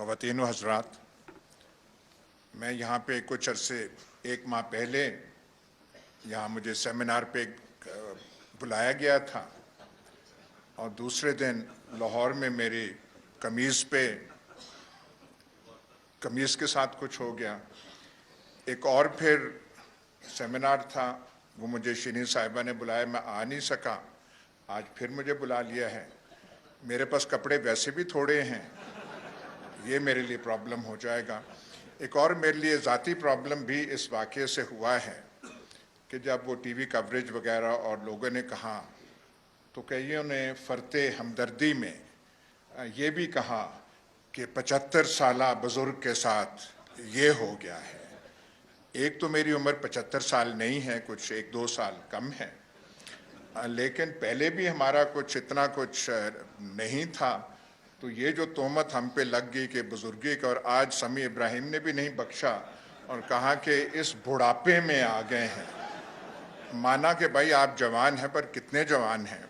خواتین و حضرات، میں یہاں پہ کچھ عرصے ایک ماہ پہلے یہاں مجھے سیمینار پہ بلایا گیا تھا اور دوسرے دن لاہور میں میری قمیض کے ساتھ کچھ ہو گیا۔ ایک اور پھر سیمینار تھا، وہ مجھے شینی صاحبہ نے بلایا، میں آ نہیں سکا۔ آج پھر مجھے بلا لیا ہے۔ میرے پاس کپڑے ویسے بھی تھوڑے ہیں، یہ میرے لیے پرابلم ہو جائے گا۔ ایک اور میرے لیے ذاتی پرابلم بھی اس واقعے سے ہوا ہے کہ جب وہ ٹی وی کوریج وغیرہ اور لوگوں نے کہا تو کئیوں نے فرتے ہمدردی میں یہ بھی کہا کہ 75 سالہ بزرگ کے ساتھ یہ ہو گیا ہے۔ ایک تو میری عمر 75 سال نہیں ہے، کچھ 1-2 سال کم ہے، لیکن پہلے بھی ہمارا اتنا کچھ نہیں تھا، تو یہ جو تہمت ہم پہ لگ گئی کہ بزرگی کا، اور آج سمیع ابراہیم نے بھی نہیں بخشا اور کہا کہ اس بڑھاپے میں آ گئے ہیں۔ مانا کہ بھائی آپ جوان ہیں، پر کتنے جوان ہیں،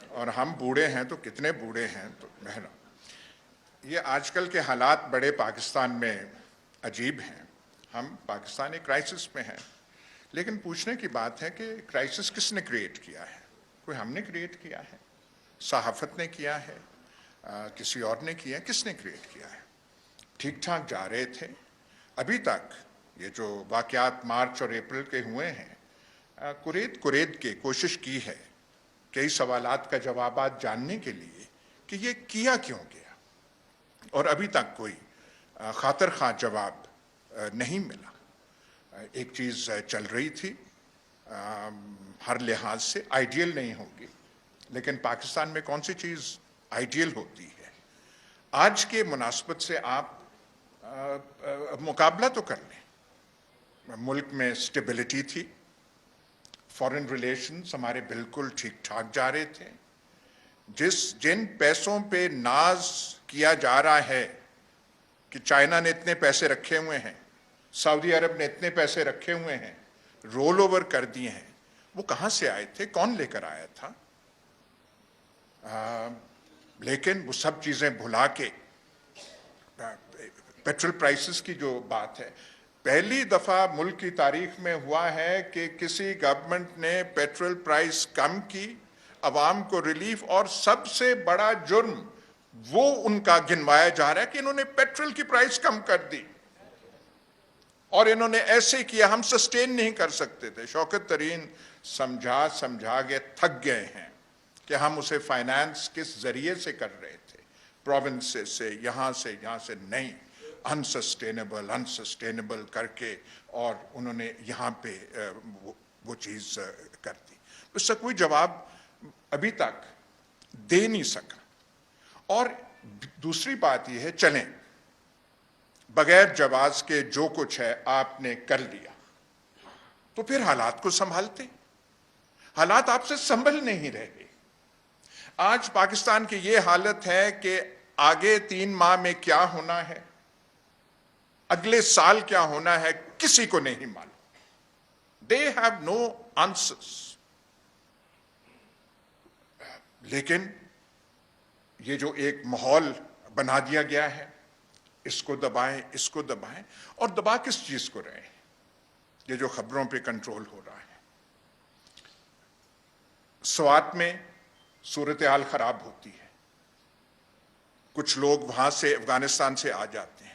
اور ہم بوڑھے ہیں تو کتنے بوڑھے ہیں۔ تو بہرحال یہ آج کل کے حالات بڑے پاکستان میں عجیب ہیں۔ ہم پاکستان ایک کرائسس میں ہیں، لیکن پوچھنے کی بات ہے کہ کرائسس کس نے کریٹ کیا ہے؟ کوئی ہم نے کریٹ کیا ہے؟ صحافت نے کیا ہے؟ کسی اور نے کیا ہے؟ کس نے کریٹ کیا ہے؟ ٹھیک ٹھاک جا رہے تھے ابھی تک۔ یہ جو واقعات مارچ اور اپریل کے ہوئے ہیں، کورید کے کوشش کی ہے کئی سوالات کا جوابات جاننے کے لیے کہ یہ کیا کیوں گیا، اور ابھی تک کوئی خاطر خواہ جواب نہیں ملا۔ ایک چیز چل رہی تھی، ہر لحاظ سے آئیڈیل نہیں ہوگی، لیکن پاکستان میں کون سی چیز آئیڈیل ہوتی ہے؟ آج کے مناسبت سے آپ مقابلہ تو کر لیں۔ ملک میں سٹیبلٹی تھی، فارن ریلیشنز ہمارے بالکل ٹھیک ٹھاک جا رہے تھے۔ جن پیسوں پہ ناز کیا جا رہا ہے کہ چائنا نے اتنے پیسے رکھے ہوئے ہیں، سعودی عرب نے اتنے پیسے رکھے ہوئے ہیں، رول اوور کر دیے ہیں، وہ کہاں سے آئے تھے؟ کون لے کر آیا تھا؟ لیکن وہ سب چیزیں بھلا کے پیٹرول پرائسز کی جو بات ہے، پہلی دفعہ ملک کی تاریخ میں ہوا ہے کہ کسی گورنمنٹ نے پیٹرول پرائس کم کی، عوام کو ریلیف، اور سب سے بڑا جرم وہ ان کا گنوایا جا رہا ہے کہ انہوں نے پیٹرول کی پرائس کم کر دی، اور انہوں نے ایسے کیا ہم سسٹین نہیں کر سکتے تھے۔ شوکت ترین سمجھا کے تھک گئے ہیں کہ ہم اسے فائنانس کس ذریعے سے کر رہے تھے، پروونس سے، یہاں سے نہیں، انسسٹینیبل کر کے، اور انہوں نے یہاں پہ وہ چیز کر دی۔ اس سے کوئی جواب ابھی تک دے نہیں سکا۔ اور دوسری بات یہ ہے، چلیں بغیر جواز کے جو کچھ ہے آپ نے کر لیا، تو پھر حالات کو سنبھالتے۔ حالات آپ سے سنبھل نہیں رہے۔ آج پاکستان کی یہ حالت ہے کہ آگے 3 ماہ میں کیا ہونا ہے، اگلے سال کیا ہونا ہے، کسی کو نہیں معلوم۔ They have no answers۔ لیکن یہ جو ایک ماحول بنا دیا گیا ہے، اس کو دبائیں، اور دبا کس چیز کو رہے ہیں؟ یہ جو خبروں پہ کنٹرول ہو رہا ہے۔ سوات میں صورتحال خراب ہوتی ہے، کچھ لوگ وہاں سے افغانستان سے آ جاتے ہیں۔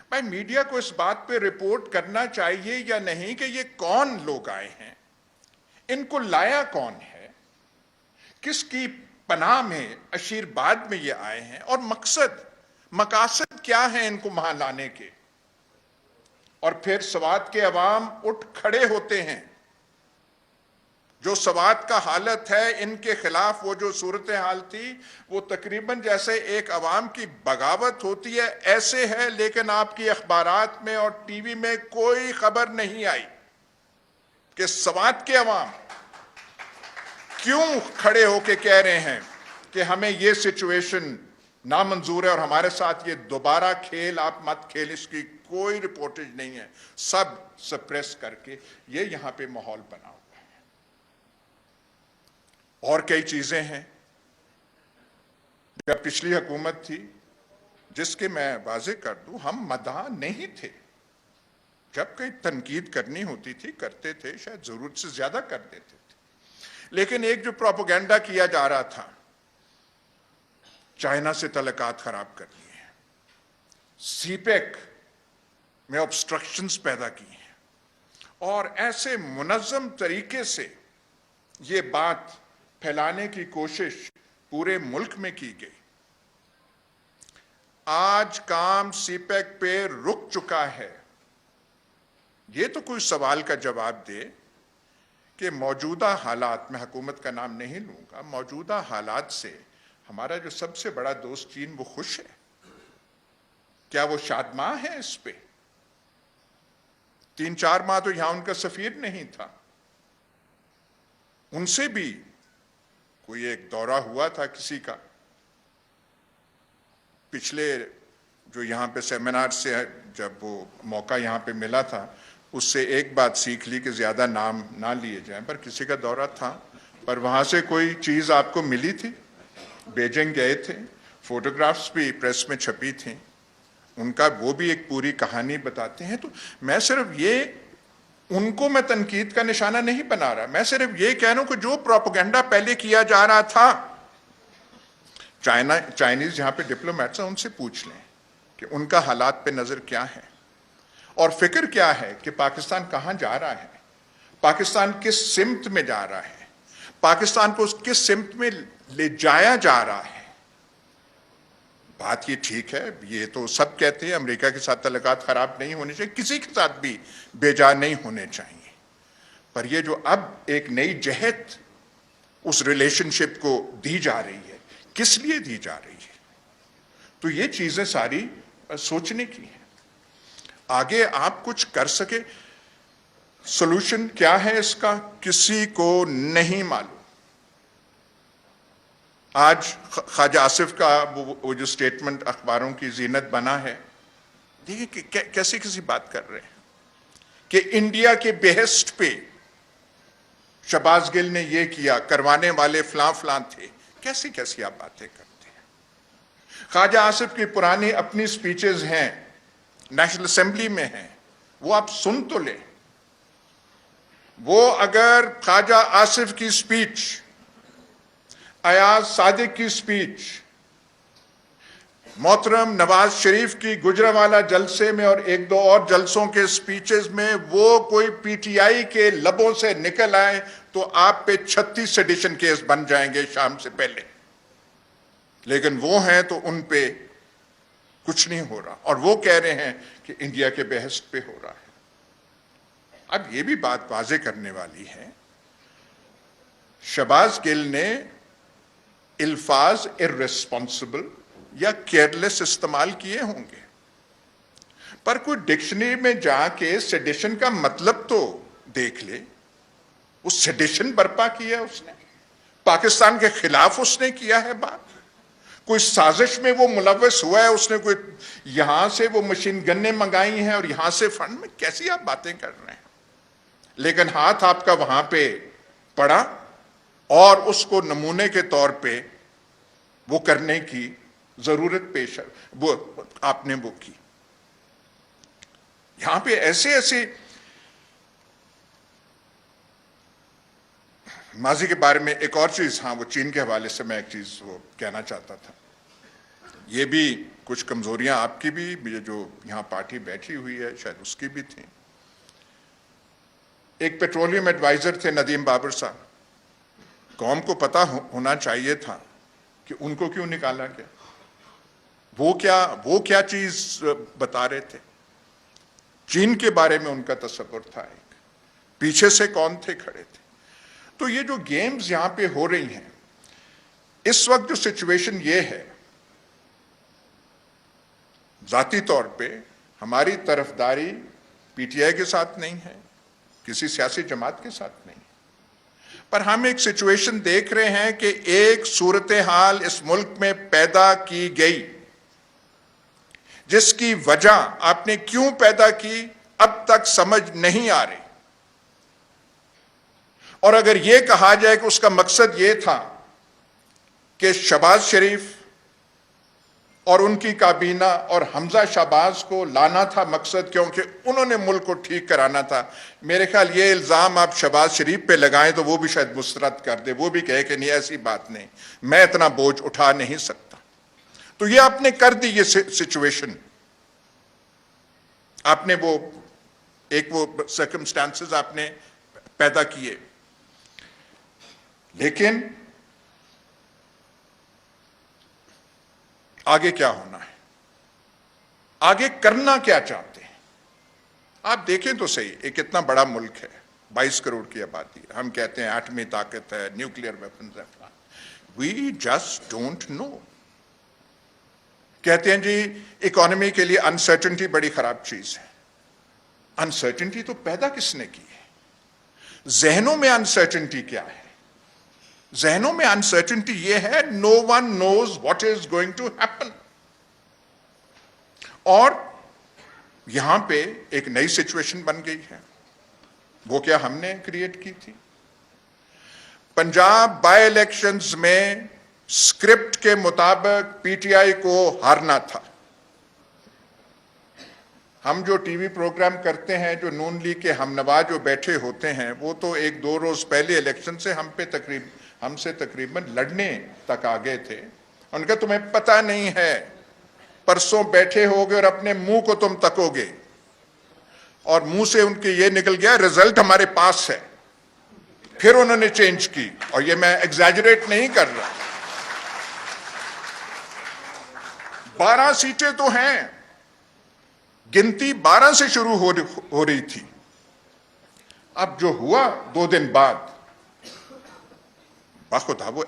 بھائی میڈیا کو اس بات پہ رپورٹ کرنا چاہیے یا نہیں کہ یہ کون لوگ آئے ہیں، ان کو لایا کون ہے، کس کی پناہ میں، عشیرباد میں یہ آئے ہیں، اور مقاصد کیا ہیں ان کو وہاں لانے کے۔ اور پھر سوات کے عوام اٹھ کھڑے ہوتے ہیں۔ جو سوات کا حالت ہے، ان کے خلاف وہ جو صورتحال تھی، وہ تقریباً جیسے ایک عوام کی بغاوت ہوتی ہے ایسے ہے، لیکن آپ کی اخبارات میں اور ٹی وی میں کوئی خبر نہیں آئی کہ سوات کے عوام کیوں کھڑے ہو کے کہہ رہے ہیں کہ ہمیں یہ سچویشن نامنظور ہے اور ہمارے ساتھ یہ دوبارہ کھیل آپ مت کھیل۔ اس کی کوئی رپورٹیج نہیں ہے، سب سپریس کر کے یہ یہاں پہ ماحول بنا ہوا ہے۔ اور کئی چیزیں ہیں۔ جب پچھلی حکومت تھی، جس کے میں واضح کر دوں ہم مداح نہیں تھے. جب کہیں تنقید کرنی ہوتی تھی کرتے تھے, شاید ضرورت سے زیادہ کر دیتے تھے, لیکن ایک جو پروپیگنڈا کیا جا رہا تھا, چائنا سے تعلقات خراب کر لیے ہیں, سی پیک میں obstructions پیدا کی ہیں, اور ایسے منظم طریقے سے یہ بات پھیلانے کی کوشش پورے ملک میں کی گئی. آج کام سی پیک پہ رک چکا ہے. یہ تو کوئی سوال کا جواب دے کہ موجودہ حالات, میں حکومت کا نام نہیں لوں گا, موجودہ حالات سے ہمارا جو سب سے بڑا دوست چین وہ خوش ہے؟ کیا وہ شادماں ہے اس پہ؟ 3-4 ماہ تو یہاں ان کا سفیر نہیں تھا. ان سے بھی کوئی ایک دورہ ہوا تھا کسی کا پچھلے جو یہاں پہ سیمینار سے جب وہ موقع یہاں پہ ملا تھا, اس سے ایک بات سیکھ لی کہ زیادہ نام نہ لیے جائیں, پر کسی کا دورہ تھا, پر وہاں سے کوئی چیز آپ کو ملی تھی؟ بیجنگ گئے تھے, فوٹوگرافز بھی پریس میں چھپی تھیں, ان کا وہ بھی ایک پوری کہانی بتاتے ہیں. تو میں صرف یہ ان کو میں تنقید کا نشانہ نہیں بنا رہا, میں صرف یہ کہہ رہا ہوں کہ جو پروپیگنڈا پہلے کیا جا رہا تھا, چائنیز جہاں پہ ڈپلومیٹس ہیں ان سے پوچھ لیں کہ ان کا حالات پہ نظر کیا ہے اور فکر کیا ہے کہ پاکستان کہاں جا رہا ہے, پاکستان کس سمت میں جا رہا ہے, پاکستان کو کس سمت میں لے جایا جا رہا ہے. بات یہ ٹھیک ہے, یہ تو سب کہتے ہیں امریکہ کے ساتھ تعلقات خراب نہیں ہونے چاہیے, کسی کے ساتھ بھی بیجا نہیں ہونے چاہیے, پر یہ جو اب ایک نئی جہت اس ریلیشن شپ کو دی جا رہی ہے, کس لیے دی جا رہی ہے؟ تو یہ چیزیں ساری سوچنے کی ہیں. آگے آپ کچھ کر سکے, سولوشن کیا ہے اس کا کسی کو نہیں معلوم. آج خواجہ آصف کا وہ جو سٹیٹمنٹ اخباروں کی زینت بنا ہے, دیکھیں کہ کیسی کسی بات کر رہے ہیں کہ انڈیا کے بیہسٹ پہ شہباز گل نے یہ کیا, کروانے والے فلاں فلاں تھے. کیسی کیسی آپ باتیں کرتے ہیں. خواجہ آصف کی پرانی اپنی سپیچز ہیں, نیشنل اسمبلی میں ہیں, وہ آپ سن تو لیں. وہ اگر خواجہ آصف کی سپیچ, ایاز صادق کی سپیچ, محترم نواز شریف کی گجرانوالہ جلسے میں اور 1-2 اور جلسوں کے سپیچز میں وہ کوئی پی ٹی آئی کے لبوں سے نکل آئے تو آپ پہ 36 سیڈیشن کیس بن جائیں گے شام سے پہلے. لیکن وہ ہیں تو ان پہ کچھ نہیں ہو رہا, اور وہ کہہ رہے ہیں کہ انڈیا کے بحث پہ ہو رہا ہے. اب یہ بھی بات واضح کرنے والی ہے, شہباز گل نے الفاظ irresponsible یا کیئرلیس استعمال کیے ہوں گے, پر کوئی ڈکشنری میں جا کے سیڈیشن کا مطلب تو دیکھ لے. وہ سیڈیشن برپا کیا اس نے, پاکستان کے خلاف اس نے کیا ہے بات, کوئی سازش میں وہ ملوث ہوا ہے, اس نے کوئی یہاں سے وہ مشین گنیں منگائی ہیں اور یہاں سے فنڈ میں, کیسی آپ باتیں کر رہے ہیں. لیکن ہاتھ آپ کا وہاں پہ پڑا اور اس کو نمونے کے طور پہ وہ کرنے کی ضرورت پیش ہے, وہ آپ نے وہ کی. یہاں پہ ایسے ماضی کے بارے میں ایک اور چیز, ہاں وہ چین کے حوالے سے میں ایک چیز وہ کہنا چاہتا تھا. یہ بھی کچھ کمزوریاں آپ کی بھی, جو یہاں پارٹی بیٹھی ہوئی ہے شاید اس کی بھی تھیں. ایک پیٹرولیم ایڈوائزر تھے ندیم بابر صاحب, قوم کو پتا ہونا چاہیے تھا کہ ان کو کیوں نکالا گیا. وہ کیا چیز بتا رہے تھے. چین کے بارے میں ان کا تصور تھا, ایک پیچھے سے کون تھے کھڑے تھے. تو یہ جو گیمز یہاں پہ ہو رہی ہیں, اس وقت جو سچویشن یہ ہے, ذاتی طور پہ ہماری طرفداری پی ٹی آئی کے ساتھ نہیں ہے, کسی سیاسی جماعت کے ساتھ نہیں, پر ہم ایک سچویشن دیکھ رہے ہیں کہ ایک صورتحال اس ملک میں پیدا کی گئی جس کی وجہ آپ نے کیوں پیدا کی اب تک سمجھ نہیں آ رہی. اور اگر یہ کہا جائے کہ اس کا مقصد یہ تھا کہ شہباز شریف اور ان کی کابینہ اور حمزہ شہباز کو لانا تھا مقصد، کیونکہ انہوں نے ملک کو ٹھیک کرانا تھا۔ میرے خیال یہ الزام آپ شہباز شریف پہ لگائیں تو وہ بھی شاید مسترد کر دے، وہ بھی کہے کہ نہیں ایسی بات نہیں، میں اتنا بوجھ اٹھا نہیں سکتا۔ تو یہ آپ نے کر دی، یہ سچویشن آپ نے وہ سرکمسٹانسز آپ نے پیدا کیے، لیکن آگے کیا ہونا ہے؟ آگے کرنا کیا چاہتے ہیں؟ آپ دیکھیں تو صحیح، ایک اتنا بڑا ملک ہے، 22 کروڑ کی آبادی، ہم کہتے ہیں ایٹمی طاقت ہے، نیوکلیئر ویپنز ہے، وی جسٹ ڈونٹ نو۔ کہتے ہیں جی اکانومی کے لیے انسرٹنٹی بڑی خراب چیز ہے۔ انسرٹنٹی تو پیدا کس نے کی ہے؟ ذہنوں میں انسرٹنٹی کیا ہے؟ ذہنوں میں انسرٹنٹی یہ ہے no one knows what is going to happen. اور یہاں پہ ایک نئی سچویشن بن گئی ہے، وہ کیا ہم نے کریٹ کی تھی؟ پنجاب بائی الیکشنز میں اسکرپٹ کے مطابق پی ٹی آئی کو ہارنا تھا۔ ہم جو ٹی وی پروگرام کرتے ہیں، جو نون لیگ کے ہم نوا جو بیٹھے ہوتے ہیں، وہ تو 1-2 روز پہلے الیکشن سے ہم سے تقریباً لڑنے تک آ گئے تھے۔ ان کا تمہیں پتہ نہیں ہے، پرسوں بیٹھے ہوگے اور اپنے منہ کو تم تکو گے، اور منہ سے ان کے یہ نکل گیا رزلٹ ہمارے پاس ہے۔ پھر انہوں نے چینج کی، اور یہ میں ایگزیجریٹ نہیں کر رہا۔ 12 سیٹیں تو ہیں، گنتی 12 سے شروع ہو رہی تھی۔ اب جو ہوا 2 دن بعد، بخدا وہ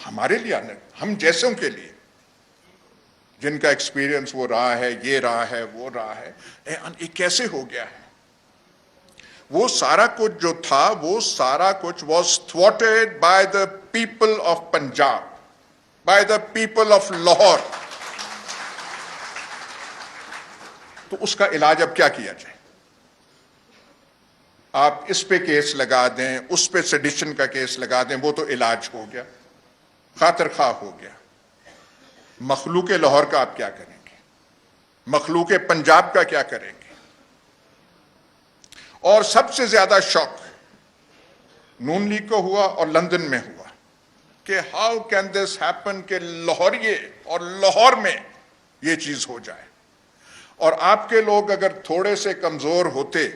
ہمارے لیے، ہم جیسوں کے لیے جن کا ایکسپیرینس وہ رہا ہے، یہ رہا ہے، وہ رہا ہے، یہ کیسے ہو گیا ہے؟ وہ سارا کچھ جو تھا، وہ سارا کچھ واز تھواٹڈ by the people of Punjab, by the people of Lahore. تو اس کا علاج اب کیا کیا جائے؟ آپ اس پہ کیس لگا دیں، اس پہ سیڈیشن کا کیس لگا دیں، وہ تو علاج ہو گیا، خاطر خواہ ہو گیا۔ مخلوق لاہور کا آپ کیا کریں گے؟ مخلوق پنجاب کا کیا کریں گے؟ اور سب سے زیادہ شوق نون لیگ کو ہوا اور لندن میں ہوا کہ ہاؤ کین دس ہیپن کہ لاہوریے اور لاہور میں یہ چیز ہو جائے۔ اور آپ کے لوگ اگر تھوڑے سے کمزور ہوتے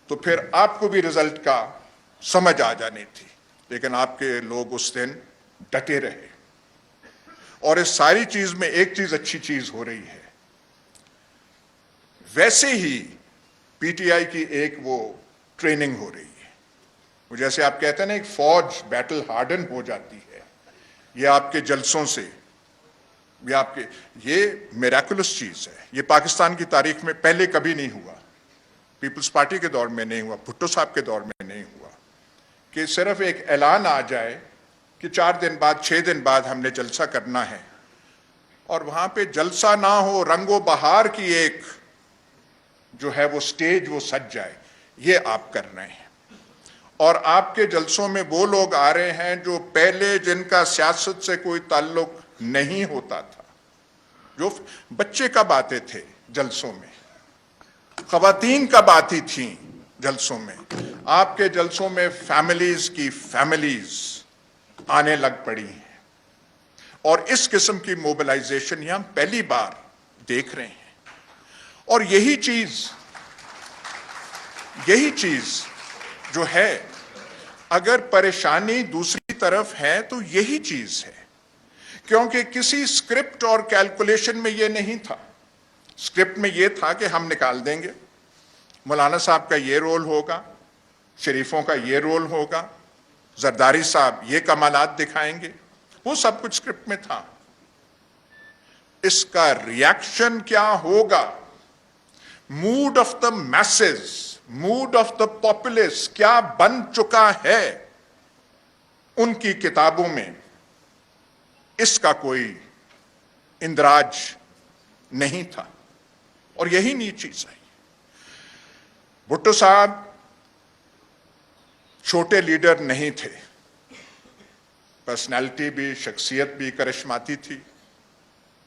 تو پھر آپ کو بھی رزلٹ کا سمجھ آ جانی تھی، لیکن آپ کے لوگ اس دن ڈٹے رہے۔ اور اس ساری چیز میں ایک چیز اچھی چیز ہو رہی ہے، ویسے ہی پی ٹی آئی کی ایک وہ ٹریننگ ہو رہی ہے، وہ جیسے آپ کہتے ہیں نا ایک فوج بیٹل ہارڈن ہو جاتی ہے، یہ آپ کے جلسوں سے، یہ میراکولس چیز ہے۔ یہ پاکستان کی تاریخ میں پہلے کبھی نہیں ہوا، پیپلز پارٹی کے دور میں نہیں ہوا، بھٹو صاحب کے دور میں نہیں ہوا، کہ صرف ایک اعلان آ جائے کہ 4 دن بعد 6 دن بعد ہم نے جلسہ کرنا ہے، اور وہاں پہ جلسہ نہ ہو، رنگ و بہار کی ایک جو ہے وہ سٹیج وہ سج جائے، یہ آپ کر رہے ہیں۔ اور آپ کے جلسوں میں وہ لوگ آ رہے ہیں جو پہلے جن کا سیاست سے کوئی تعلق نہیں ہوتا تھا، جو بچے کب آتے تھے جلسوں میں، خواتین کب آتی تھیں جلسوں میں، آپ کے جلسوں میں فیملیز کی فیملیز آنے لگ پڑی ہیں، اور اس قسم کی موبلائزیشن یہ ہم پہلی بار دیکھ رہے ہیں۔ اور یہی چیز جو ہے، اگر پریشانی دوسری طرف ہے تو یہی چیز ہے، کیونکہ کسی سکرپٹ اور کیلکولیشن میں یہ نہیں تھا۔ سکرپٹ میں یہ تھا کہ ہم نکال دیں گے، مولانا صاحب کا یہ رول ہوگا، شریفوں کا یہ رول ہوگا، زرداری صاحب یہ کمالات دکھائیں گے، وہ سب کچھ سکرپٹ میں تھا۔ اس کا ریاکشن کیا ہوگا، mood of the masses, mood of the populace کیا بن چکا ہے ان کی کتابوں میں، اس کا کوئی اندراج نہیں تھا، اور یہی نئی چیز ہے۔ بھٹو صاحب چھوٹے لیڈر نہیں تھے، پرسنالٹی بھی، شخصیت بھی کرشماتی تھی،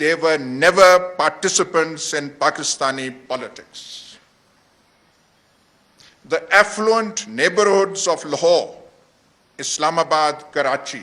they were never participants in Pakistani politics. The affluent neighborhoods of Lahore, Islamabad, Karachi,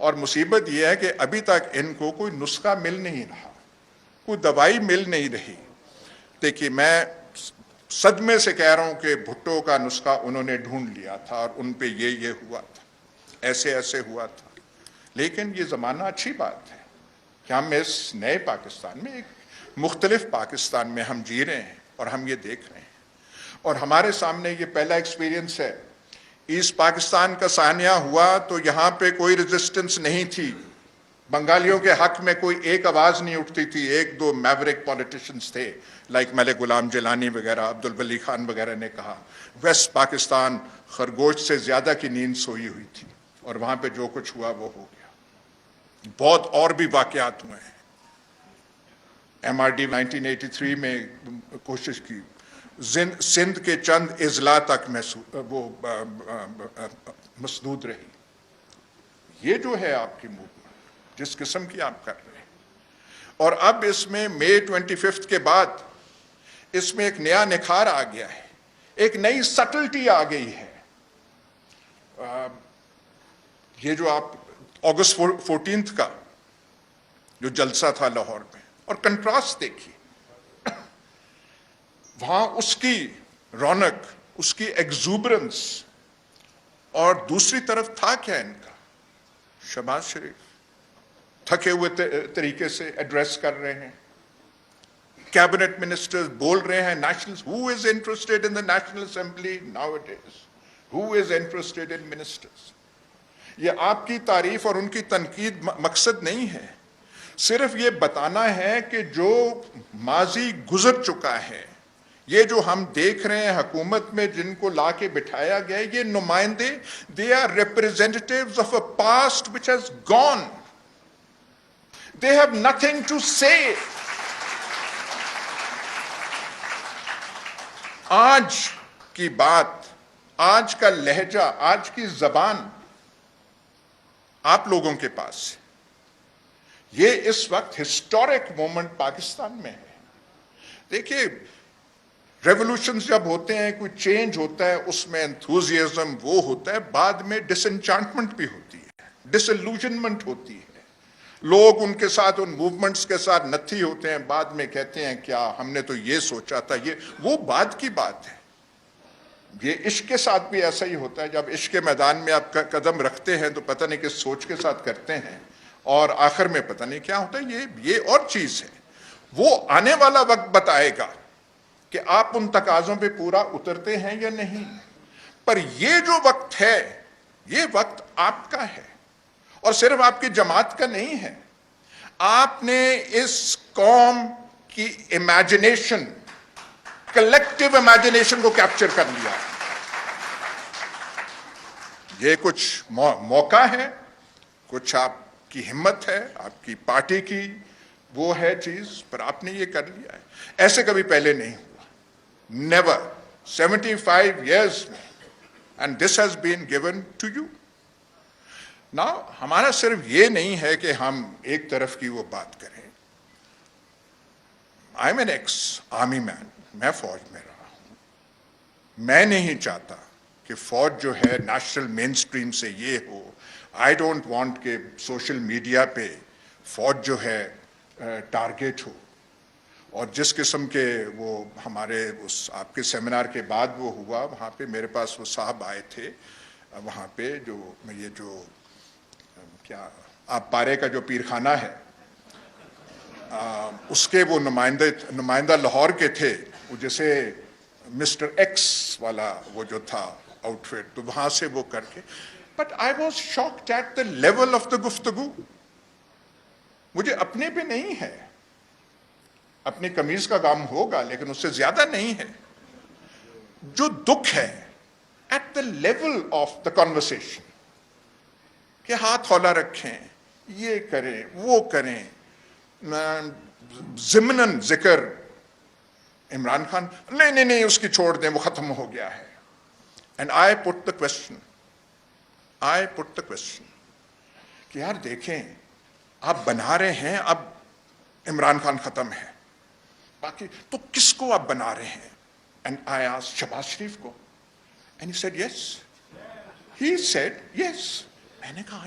اور مصیبت یہ ہے کہ ابھی تک ان کو کوئی نسخہ مل نہیں رہا, کوئی دوائی مل نہیں رہی. دیکھیے میں صدمے سے کہہ رہا ہوں کہ بھٹو کا نسخہ انہوں نے ڈھونڈ لیا تھا اور ان پہ یہ ہوا تھا, ایسے ایسے ہوا تھا. لیکن یہ زمانہ اچھی بات ہے کہ ہم اس نئے پاکستان میں, ایک مختلف پاکستان میں ہم جی رہے ہیں اور ہم یہ دیکھ رہے ہیں. اور ہمارے سامنے یہ پہلا ایکسپیرینس ہے. ایسٹ پاکستان کا سانیہ ہوا تو یہاں پہ کوئی ریزسٹنس نہیں تھی, بنگالیوں کے حق میں کوئی ایک آواز نہیں اٹھتی تھی. ایک دو میوریک پولیٹیشنز تھے لائک ملک غلام جیلانی وغیرہ, عبدالولی خان وغیرہ نے کہا. ویسٹ پاکستان خرگوش سے زیادہ کی نیند سوئی ہوئی تھی اور وہاں پہ جو کچھ ہوا وہ ہو گیا. بہت اور بھی واقعات ہوئے ہیں. ایم آر ڈی 1983 میں کوشش کی, سندھ کے چند اضلاع تک وہ مسدود رہی. یہ جو ہے آپ کی موومنٹ جس قسم کی آپ کر رہے ہیں, اور اب اس میں مئی 25 کے بعد اس میں ایک نیا نکھار آ گیا ہے, ایک نئی سٹلٹی آ گئی ہے. یہ جو آپ اگست 14 کا جو جلسہ تھا لاہور میں, اور کنٹراسٹ دیکھیے وہاں اس کی رونق, اس کی ایگزوبرنس, اور دوسری طرف تھا کیا ان کا, شہباز شریف تھکے ہوئے طریقے سے ایڈریس کر رہے ہیں, کیبنٹ منسٹرز بول رہے ہیں national, who is interested in the National Assembly nowadays, who is interested in ministers. یہ آپ کی تعریف اور ان کی تنقید مقصد نہیں ہے, صرف یہ بتانا ہے کہ جو ماضی گزر چکا ہے, یہ جو ہم دیکھ رہے ہیں حکومت میں جن کو لا کے بٹھایا گیا ہے, یہ نمائندے, they are representatives of a past which has gone. They have nothing to say. آج کی بات, آج کا لہجہ, آج کی زبان آپ لوگوں کے پاس ہے. یہ اس وقت ہسٹورک مومنٹ پاکستان میں ہے. دیکھیے ریولوشنز جب ہوتے ہیں, کوئی چینج ہوتا ہے, اس میں انتھوزیازم وہ ہوتا ہے, بعد میں ڈس انچانٹمنٹ بھی ہوتی ہے, ڈس الوژنمنٹ ہوتی ہے. لوگ ان کے ساتھ, ان موومنٹس کے ساتھ نتھی ہوتے ہیں, بعد میں کہتے ہیں کیا ہم نے تو یہ سوچا تھا, وہ بعد کی بات ہے. یہ عشق کے ساتھ بھی ایسا ہی ہوتا ہے. جب عشق کے میدان میں آپ قدم رکھتے ہیں تو پتہ نہیں کس سوچ کے ساتھ کرتے ہیں, اور آخر میں پتہ نہیں کیا ہوتا ہے. یہ اور چیز ہے. وہ آنے والا وقت بتائے گا کہ آپ ان تقاضوں پہ پورا اترتے ہیں یا نہیں. پر یہ جو وقت ہے, یہ وقت آپ کا ہے, اور صرف آپ کی جماعت کا نہیں ہے. آپ نے اس قوم کی امیجنیشن, کلیکٹیو امیجنیشن کو کیپچر کر لیا. یہ کچھ موقع ہے, کچھ آپ کی ہمت ہے, آپ کی پارٹی کی وہ ہے چیز, پر آپ نے یہ کر لیا ہے. ایسے کبھی پہلے نہیں ہوا, never, 75 years میں, and this has been given to you. Now, ہمارا صرف یہ نہیں ہے کہ ہم ایک طرف کی وہ بات کریں. I'm an ex-army man, میں فوج میں رہا ہوں. میں نہیں چاہتا کہ فوج جو ہے نیشنل مین سٹریم سے یہ ہو. I don't want کہ سوشل میڈیا پہ فوج جو ہے ٹارگیٹ ہو. اور جس قسم کے وہ ہمارے اس آپ کے سیمینار کے بعد وہ ہوا, وہاں پہ میرے پاس وہ صاحب آئے تھے, وہاں پہ جو کیا آپ پارے کا جو پیر خانہ ہے, اس کے وہ نمائندہ لاہور کے تھے, وہ جیسے مسٹر ایکس والا وہ جو تھا آؤٹ فٹ, تو وہاں سے وہ کر کے. But I was shocked at the level of the گفتگو. مجھے اپنے پہ نہیں ہے, اپنی قمیض کا غم ہوگا لیکن اس سے زیادہ نہیں ہے. جو دکھ ہے at the level of the conversation, کہ ہاتھ ہولا رکھیں, یہ کریں, وہ کریں. ضمناً ذکر عمران خان, نہیں اس کی چھوڑ دیں, وہ ختم ہو گیا ہے. And I put the question کہ یار دیکھیں, آپ بنا رہے ہیں, اب عمران خان ختم ہے, باقی تو کس کو آپ بنا رہے ہیں؟ اینڈ آئی آسکڈ شہباز شریف کو, اینڈ ہی سیڈ یس. میں نے کہا